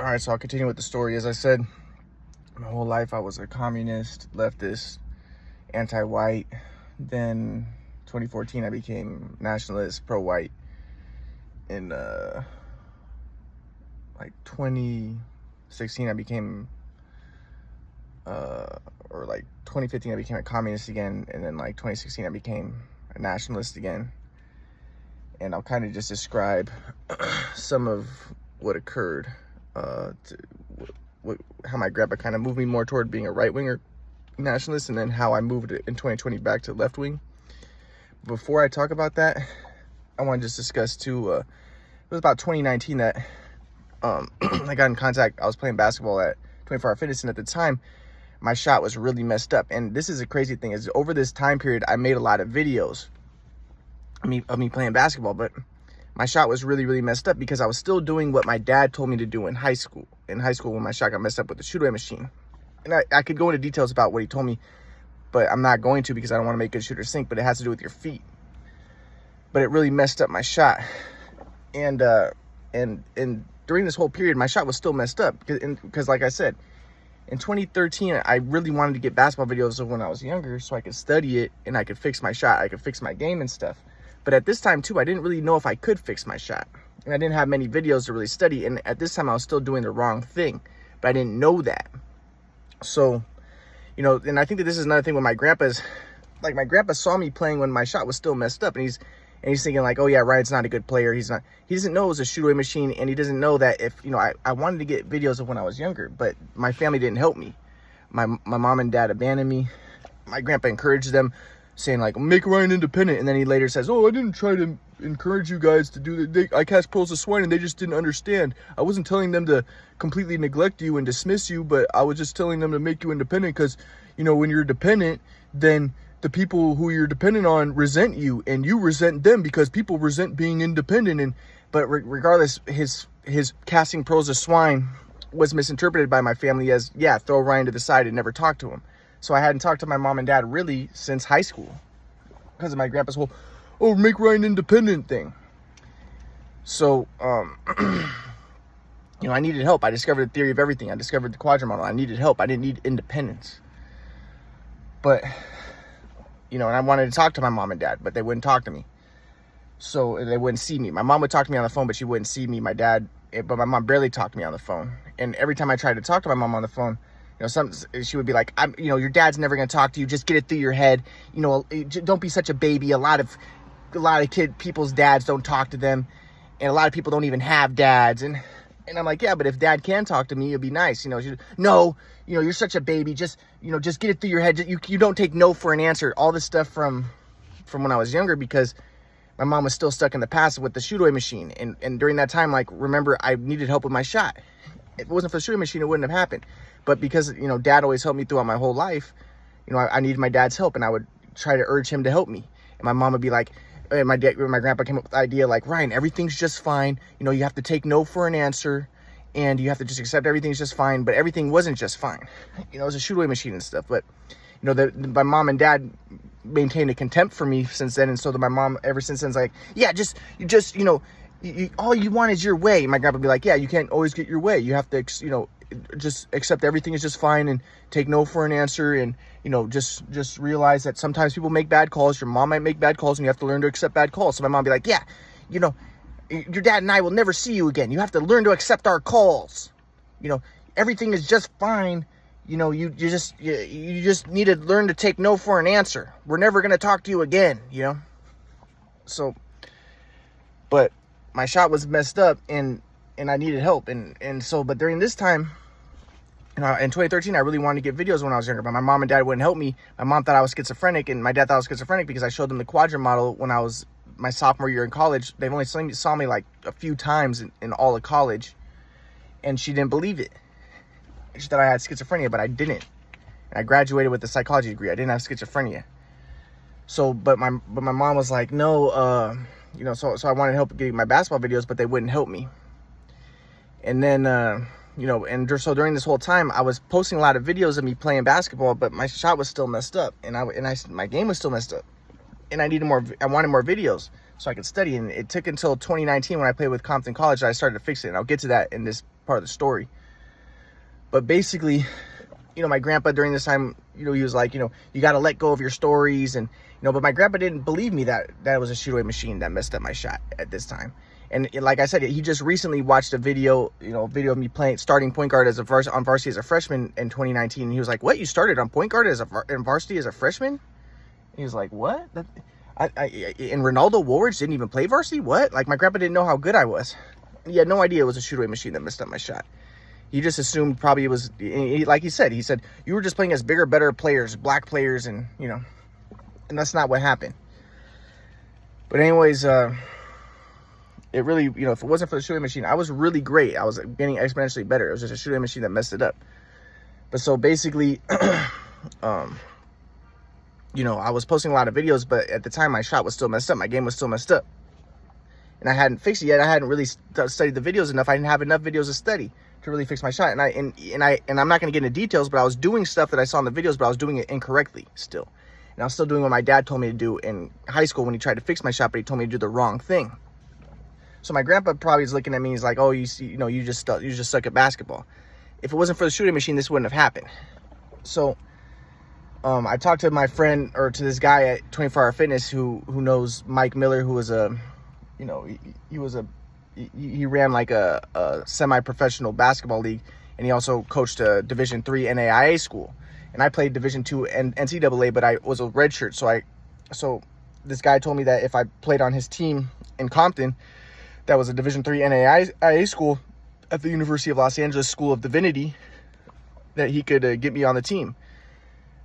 All right, so I'll continue with the story. As I said, my whole life I was a communist, leftist, anti-white. Then 2014 I became nationalist, pro-white. In like 2016 I became or like 2015 I became a communist again, and then like 2016 I became a nationalist again. And I'll kind of just describe some of what occurred, how my grandpa kind of moved me more toward being a right-winger nationalist, and then how I moved it in 2020 back to left-wing. Before I talk about that, I want to just discuss too, it was about 2019 that I got in contact. I was playing basketball at 24 Hour Fitness, and at the time, my shot was really messed up. And this is a crazy thing, is over this time period, I made a lot of videos of me playing basketball, but my shot was really, really messed up because I was still doing what my dad told me to do in high school. In high school, when my shot got messed up with the shoot away machine. And I could go into details about what he told me, but I'm not going to because I don't want to make good shooters sink, but it has to do with your feet. But it really messed up my shot. And during this whole period, my shot was still messed up because like I said, in 2013, I really wanted to get basketball videos of when I was younger so I could study it and I could fix my shot. I could fix my game and stuff. But at this time, too, I didn't really know if I could fix my shot. And I didn't have many videos to really study. And at this time, I was still doing the wrong thing. But I didn't know that. So, you know, and I think that this is another thing with my grandpa's. Like, my grandpa saw me playing when my shot was still messed up. And he's thinking, like, oh, yeah, Ryan's not a good player. He doesn't know it was a shoot-away machine. And he doesn't know that if, you know, I wanted to get videos of when I was younger. But my family didn't help me. My mom and dad abandoned me. My grandpa encouraged them, saying like, make Ryan independent. And then he later says, oh, I didn't try to encourage you guys to do that. I cast pearls of swine and they just didn't understand. I wasn't telling them to completely neglect you and dismiss you, but I was just telling them to make you independent because, you know, when you're dependent, then the people who you're dependent on resent you and you resent them because people resent being independent. But regardless, his casting pearls of swine was misinterpreted by my family as, yeah, throw Ryan to the side and never talk to him. So I hadn't talked to my mom and dad really since high school because of my grandpa's whole, oh, make Ryan independent thing. So, you know, I needed help. I discovered the theory of everything. I discovered the quadrant model. I needed help. I didn't need independence. But, you know, and I wanted to talk to my mom and dad, but they wouldn't talk to me. So they wouldn't see me. My mom would talk to me on the phone, but she wouldn't see me. But my mom barely talked to me on the phone. And every time I tried to talk to my mom on the phone, you know, she would be like, you know, your dad's never going to talk to you. Just get it through your head. You know, don't be such a baby. A lot of people's dads don't talk to them. And a lot of people don't even have dads. And I'm like, yeah, but if dad can talk to me, it'd be nice. You know, no, you know, you're such a baby. Just get it through your head. You don't take no for an answer. All this stuff from when I was younger, because my mom was still stuck in the past with the shoot away machine. And during that time, like, remember, I needed help with my shot. If it wasn't for the shoot away machine, it wouldn't have happened. But because, you know, dad always helped me throughout my whole life, you know, I needed my dad's help, and I would try to urge him to help me. And my mom would be like, and my grandpa came up with the idea like, Ryan, everything's just fine. You know, you have to take no for an answer, and you have to just accept everything's just fine. But everything wasn't just fine. You know, it was a shoot away machine and stuff. But, you know, my mom and dad maintained a contempt for me since then. And so that my mom ever since then is like, yeah, you know, all you want is your way. My grandpa would be like, yeah, you can't always get your way. You have to, you know, just accept everything is just fine and take no for an answer. And, you know, just realize that sometimes people make bad calls. Your mom might make bad calls, and you have to learn to accept bad calls. So my mom would be like, yeah, you know, your dad and I will never see you again. You have to learn to accept our calls. You know, everything is just fine. You know, you just need to learn to take no for an answer. We're never going to talk to you again, you know? So, but my shot was messed up, and I needed help. And so, but during this time, you know, in 2013, I really wanted to get videos when I was younger, but my mom and dad wouldn't help me. My mom thought I was schizophrenic, and my dad thought I was schizophrenic because I showed them the quadrant model when I was my sophomore year in college. They've only saw me like a few times in all of college, and she didn't believe it. She thought I had schizophrenia, but I didn't. And I graduated with a psychology degree. I didn't have schizophrenia. So, but my mom was like, no, you know, so I wanted help getting my basketball videos, but they wouldn't help me. And then, you know, and so during this whole time, I was posting a lot of videos of me playing basketball, but my shot was still messed up, and my game was still messed up, and I wanted more videos so I could study. And it took until 2019 when I played with Compton College that I started to fix it. And I'll get to that in this part part of the story. But basically, you know, my grandpa during this time, you know, he was like, you know, you got to let go of your stories. And, you know, but my grandpa didn't believe me that it was a shoot-away machine that messed up my shot at this time. And like I said, he just recently watched a video, you know, video of me starting point guard on varsity as a freshman in 2019. And he was like, what, you started on point guard in varsity as a freshman? He was like, what? And Ronaldo Woolridge didn't even play varsity? What? Like, my grandpa didn't know how good I was. He had no idea it was a shoot-away machine that messed up my shot. He just assumed probably it was, like he said, you were just playing as bigger, better players, black players, and, you know, and that's not what happened. But anyways, it really, you know, if it wasn't for the shoot-away machine, I was really great. I was getting exponentially better. It was just a shoot-away machine that messed it up. But so basically, you know, I was posting a lot of videos, but at the time my shot was still messed up. My game was still messed up. And I hadn't fixed it yet. I hadn't really studied the videos enough. I didn't have enough videos to study to really fix my shot. And I'm not going to get into details, but I was doing stuff that I saw in the videos, but I was doing it incorrectly still. And I was still doing what my dad told me to do in high school when he tried to fix my shot, but he told me to do the wrong thing. So my grandpa probably is looking at me. He's like, oh, you know, you just suck at basketball. If it wasn't for the shooting machine, this wouldn't have happened. So I talked to my friend, or to this guy at 24 Hour Fitness who knows Mike Miller, who was a, you know, he ran like a semi-professional basketball league, and he also coached a Division III NAIA school. And I played Division II and NCAA, but I was a redshirt. So this guy told me that if I played on his team in Compton, that was a Division III NAIA school at the University of Los Angeles School of Divinity, that he could get me on the team,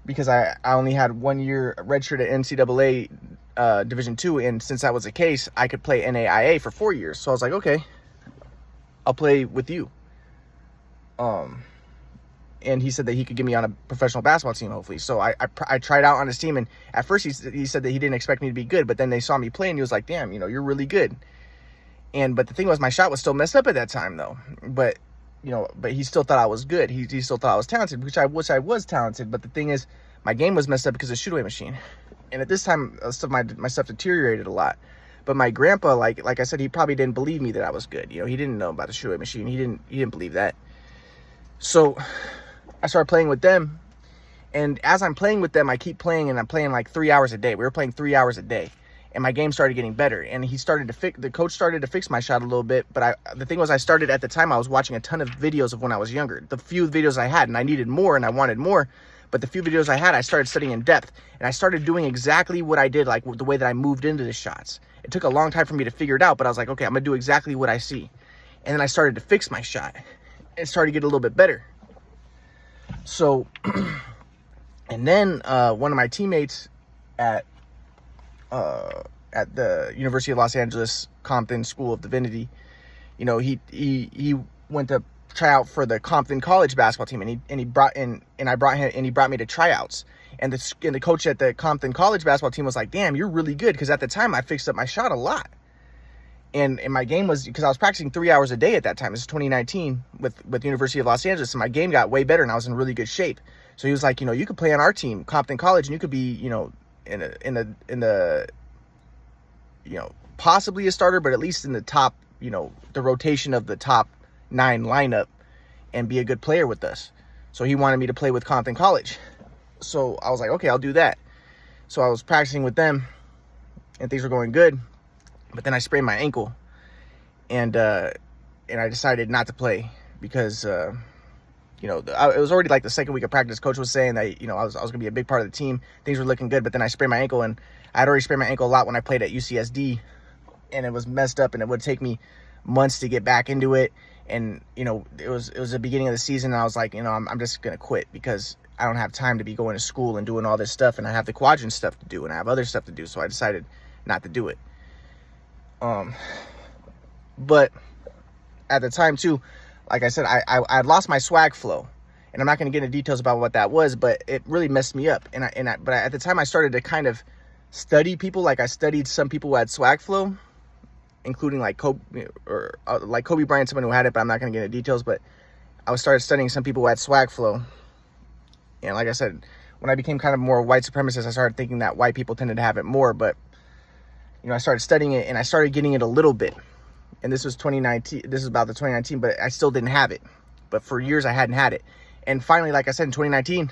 because I only had 1 year redshirt at NCAA Division II, and since that was the case, I could play NAIA for 4 years. So I was like, okay, I'll play with you. And he said that he could get me on a professional basketball team, hopefully. So I tried out on his team, and at first he said that he didn't expect me to be good, but then they saw me play, and he was like, damn, you know, you're really good. But the thing was, my shot was still messed up at that time, though. But he still thought I was good. He still thought I was talented, which I was talented. But the thing is, my game was messed up because of the shoot-away machine. And at this time, my stuff deteriorated a lot. But my grandpa, like I said, he probably didn't believe me that I was good. You know, he didn't know about the shoot-away machine. He didn't believe that. So I started playing with them. And as I'm playing with them, I keep playing, and I'm playing like 3 hours a day. We were playing 3 hours a day. And my game started getting better, and the coach started to fix my shot a little bit. But the thing was, I was watching a ton of videos of when I was younger, the few videos I had, and I needed more and I wanted more. But the few videos I had, I started studying in depth, and I started doing exactly what I did, like the way that I moved into the shots. It took a long time for me to figure it out, but I was like, okay, I'm gonna do exactly what I see. And then I started to fix my shot. It started to get a little bit better. So, and then one of my teammates at the University of Los Angeles Compton School of Divinity, you know, he went to try out for the Compton College basketball team, and he brought me to tryouts. And the coach at the Compton College basketball team was like, damn, you're really good, because at the time I fixed up my shot a lot. And my game was, because I was practicing 3 hours a day at that time. This is 2019 with the University of Los Angeles, and my game got way better, and I was in really good shape. So he was like, you know, you could play on our team, Compton College, and you could be, you know, in the you know, possibly a starter, but at least in the top, you know, the rotation of the top 9 lineup, and be a good player with us. So he wanted me to play with Compton College. So I was like, okay, I'll do that. So I was practicing with them, and things were going good. But then I sprained my ankle, and I decided not to play because, you know, it was already like the second week of practice. Coach was saying that, you know, I was going to be a big part of the team. Things were looking good, but then I sprained my ankle, and I had already sprained my ankle a lot when I played at UCSD, and it was messed up, and it would take me months to get back into it. And, you know, it was the beginning of the season, and I was like, you know, I'm just going to quit, because I don't have time to be going to school and doing all this stuff, and I have the quadrant stuff to do, and I have other stuff to do. So I decided not to do it. But at the time too, like I said, I lost my swag flow, and I'm not going to get into details about what that was, but it really messed me up. But at the time I started to kind of study people. Like, I studied some people who had swag flow, including like Kobe Bryant, someone who had it, but I'm not going to get into details. But I started studying some people who had swag flow. And like I said, when I became kind of more white supremacist, I started thinking that white people tended to have it more. But, you know, I started studying it, and I started getting it a little bit. and this was 2019. This is about the 2019, but I still didn't have it. But for years I hadn't had it. And finally, like I said, in 2019,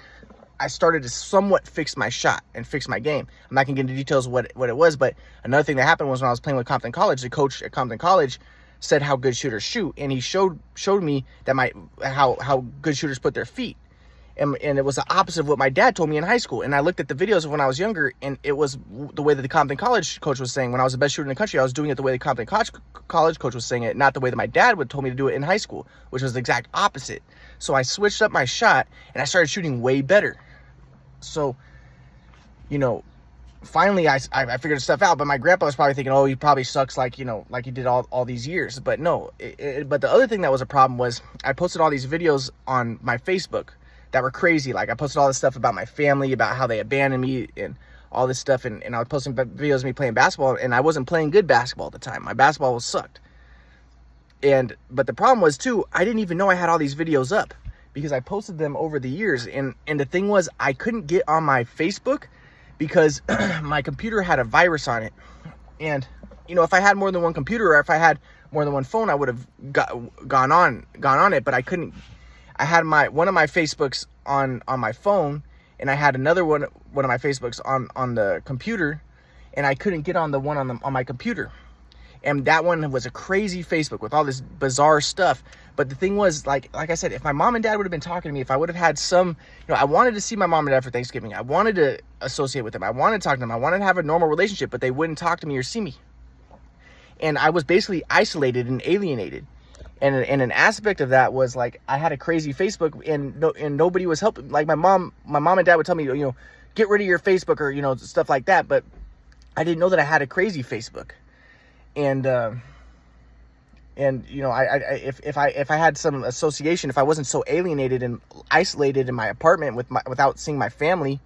I started to somewhat fix my shot and fix my game. I'm not gonna get into details of what it was, but another thing that happened was when I was playing with Compton College, the coach at Compton College said how good shooters shoot, and he showed me that how good shooters put their feet. And it was the opposite of what my dad told me in high school. And I looked at the videos of when I was younger, and it was the way that the Compton College coach was saying. When I was the best shooter in the country, I was doing it the way the Compton College coach was saying it, not the way that my dad would told me to do it in high school, which was the exact opposite. So I switched up my shot, and I started shooting way better. So, you know, finally I figured stuff out. But my grandpa was probably thinking, oh, he probably sucks like he did all these years. But no, but the other thing that was a problem was I posted all these videos on my Facebook that were crazy. Like I posted all this stuff about my family, about how they abandoned me and all this stuff. And I was posting videos of me playing basketball, and I wasn't playing good basketball at the time. My basketball was sucked. But the problem was too, I didn't even know I had all these videos up because I posted them over the years. And the thing was, I couldn't get on my Facebook because my computer had a virus on it. And, if I had more than one computer, or if I had more than one phone, I would have gone on it, but I couldn't. I had one of my Facebooks on my phone, and I had another one of my Facebooks on the computer, and I couldn't get on the one on my computer. And that one was a crazy Facebook with all this bizarre stuff. But the thing was, like I said, if my mom and dad would have been talking to me, if I would have had some, I wanted to see my mom and dad for Thanksgiving. I wanted to associate with them. I wanted to talk to them. I wanted to have a normal relationship, but they wouldn't talk to me or see me. And I was basically isolated and alienated. And an aspect of that was like I had a crazy Facebook, and nobody was helping. Like my mom and dad would tell me, get rid of your Facebook or stuff like that. But I didn't know that I had a crazy Facebook, and if I had some association, if I wasn't so alienated and isolated in my apartment without seeing my family,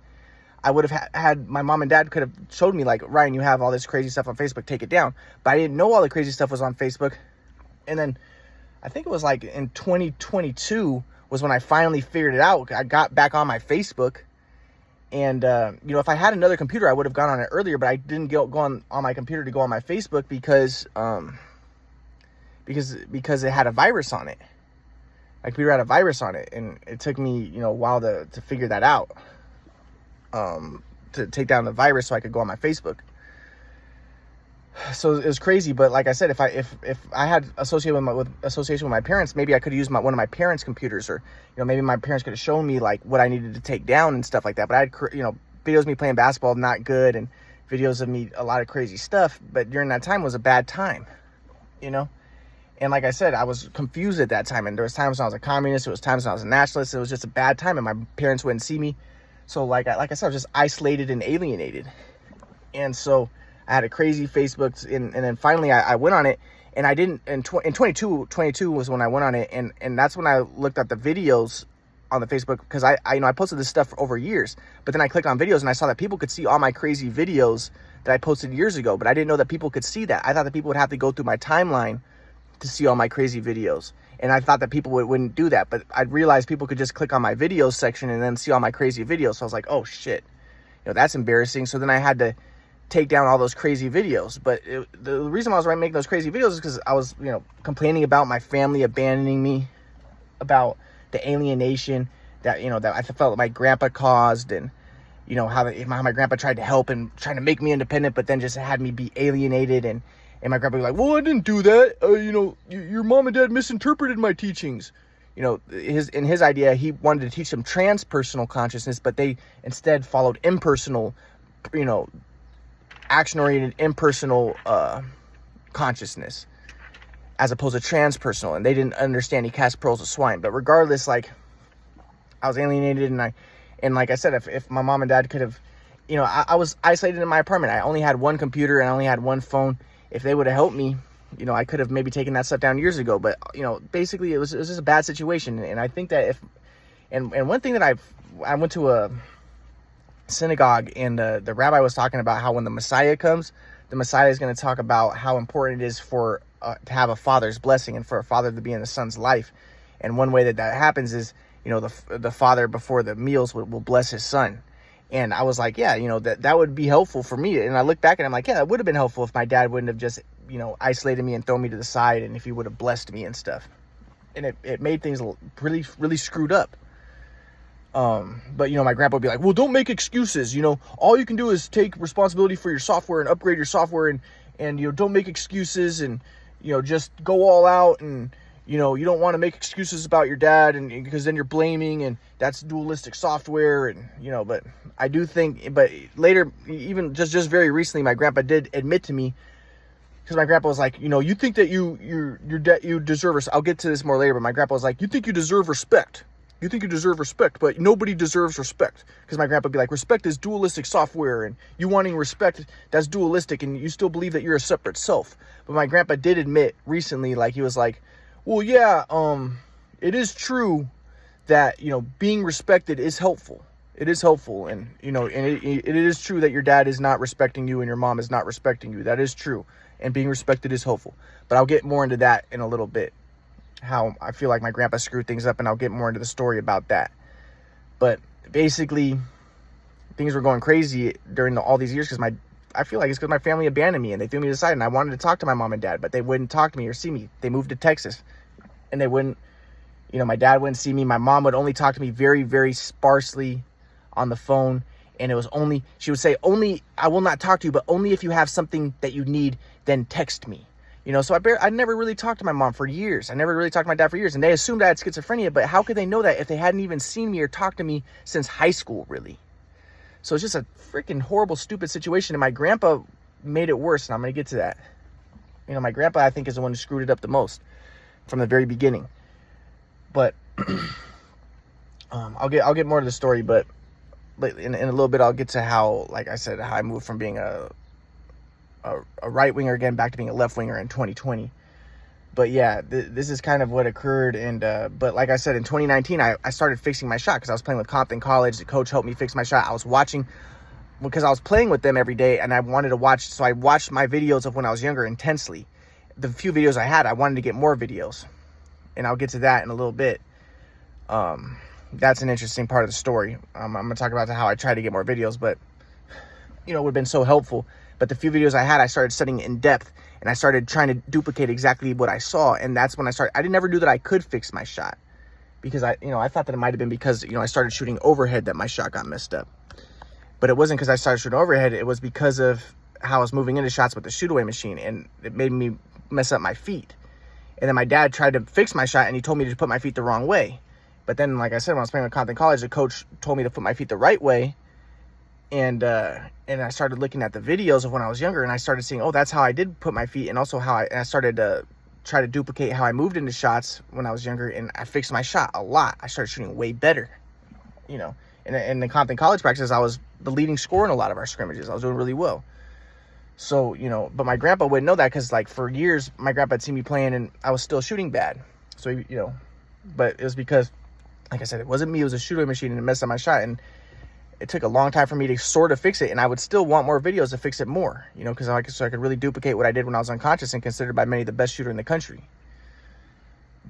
I would have had my mom and dad could have showed me like, Ryan, you have all this crazy stuff on Facebook, take it down. But I didn't know all the crazy stuff was on Facebook, and then. I think it was like in 2022 was when I finally figured it out. I got back on my Facebook, and if I had another computer, I would have gone on it earlier, but I didn't go on my computer to go on my Facebook because it had a virus on it. My computer had a virus on it, and it took me a while to figure that out, to take down the virus so I could go on my Facebook. So it was crazy, but like I said, if I had association with my parents, maybe I could have used one of my parents' computers, or maybe my parents could have shown me like what I needed to take down and stuff like that. But I had videos of me playing basketball not good, and videos of me a lot of crazy stuff. But during that time was a bad time, and like I said, I was confused at that time, and there was times when I was a communist, there was times when I was a nationalist. It was just a bad time, and my parents wouldn't see me. So like I said, I was just isolated and alienated, and so. I had a crazy Facebook, and then finally I went on it, and I didn't, in 22 was when I went on it, and that's when I looked at the videos on the Facebook, because I posted this stuff for over years, but then I clicked on videos, and I saw that people could see all my crazy videos that I posted years ago, but I didn't know that people could see that. I thought that people would have to go through my timeline to see all my crazy videos, and I thought that people wouldn't do that, but I realized people could just click on my videos section and then see all my crazy videos, so I was like, oh shit, that's embarrassing. So then I had to take down all those crazy videos. But the reason I was making those crazy videos is because I was, complaining about my family abandoning me, about the alienation that, that I felt my grandpa caused, and, how my grandpa tried to help and trying to make me independent, but then just had me be alienated. And my grandpa was like, well, I didn't do that. Your mom and dad misinterpreted my teachings. In his idea, he wanted to teach them transpersonal consciousness, but they instead followed impersonal, action-oriented, impersonal consciousness, as opposed to transpersonal, and they didn't understand. He cast pearls of swine. But regardless, like, I was alienated, and like I said, if my mom and dad could have, I was isolated in my apartment. I only had one computer and I only had one phone. If they would have helped me, I could have maybe taken that stuff down years ago. But basically, it was just a bad situation. And I think that and one thing that I went to a synagogue, and the rabbi was talking about how when the Messiah comes, the Messiah is going to talk about how important it is for to have a father's blessing, and for a father to be in the son's life. And one way that happens is, the father before the meals will bless his son. And I was like, yeah, that would be helpful for me. And I look back and I'm like, yeah, that would have been helpful if my dad wouldn't have just isolated me and thrown me to the side, and if he would have blessed me and stuff. And it made things really, really screwed up. But, my grandpa would be like, well, don't make excuses. All you can do is take responsibility for your software and upgrade your software, and don't make excuses, and, just go all out, and, you don't want to make excuses about your dad, and because then you're blaming, and that's dualistic software, and, but I do think, but later, even just very recently, my grandpa did admit to me, because my grandpa was like, you think that you deserve, I'll get to this more later, but my grandpa was like, you think you deserve respect. You think you deserve respect, but nobody deserves respect. Because my grandpa would be like, respect is dualistic software, and you wanting respect, that's dualistic, and you still believe that you're a separate self. But my grandpa did admit recently, like, he was like, well, yeah, it is true that, being respected is helpful. It is helpful, and, and it is true that your dad is not respecting you and your mom is not respecting you. That is true, and being respected is helpful. But I'll get more into that in a little bit. How I feel like my grandpa screwed things up, and I'll get more into the story about that. But basically, things were going crazy during all these years because I feel like it's because my family abandoned me and they threw me to the side, and I wanted to talk to my mom and dad, but they wouldn't talk to me or see me. They moved to Texas, and they wouldn't, my dad wouldn't see me. My mom would only talk to me very, very sparsely on the phone, and it was only, she would say, only, I will not talk to you, but only if you have something that you need, then text me. So I never really talked to my mom for years. I never really talked to my dad for years. And they assumed I had schizophrenia, but how could they know that if they hadn't even seen me or talked to me since high school, really? So it's just a freaking horrible, stupid situation. And my grandpa made it worse, and I'm going to get to that. My grandpa, I think, is the one who screwed it up the most from the very beginning. But I'll get more to the story, but in a little bit, I'll get to how, like I said, how I moved from being a right winger again back to being a left winger in 2020. But yeah, this is kind of what occurred. And but like I said, in 2019 I started fixing my shot because I was playing with Compton College. The coach helped me fix my shot. I was watching, because I was playing with them every day, and I wanted to watch, so I watched my videos of when I was younger intensely. The few videos I had, I wanted to get more videos, and I'll get to that in a little bit. That's an interesting part of the story. I'm gonna talk about how I tried to get more videos, but it would have been so helpful. But the few videos I had, I started studying in depth, and I started trying to duplicate exactly what I saw. And that's when I didn't never knew that I could fix my shot, because I thought that it might've been because, I started shooting overhead that my shot got messed up. But it wasn't because I started shooting overhead. It was because of how I was moving into shots with the shoot away machine, and it made me mess up my feet. And then my dad tried to fix my shot, and he told me to put my feet the wrong way. But then, like I said, when I was playing with Compton College, the coach told me to put my feet the right way. And I started looking at the videos of when I was younger, and I started seeing, oh, that's how I did put my feet, and also how I started to try to duplicate how I moved into shots when I was younger, and I fixed my shot a lot. I started shooting way better, In the Compton College practices, I was the leading scorer in a lot of our scrimmages. I was doing really well. So, but my grandpa wouldn't know that because, like, for years, my grandpa had seen me playing, and I was still shooting bad. So, but it was because, like I said, it wasn't me. It was a shoot away machine, and it messed up my shot, and it took a long time for me to sort of fix it, and I would still want more videos to fix it more, because I could really duplicate what I did when I was unconscious and considered by many the best shooter in the country.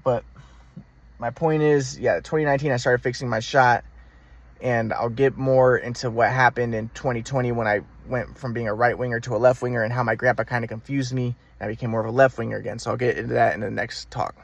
But my point is, yeah, 2019, I started fixing my shot, and I'll get more into what happened in 2020 when I went from being a right winger to a left winger, and how my grandpa kind of confused me, and I became more of a left winger again. So I'll get into that in the next talk.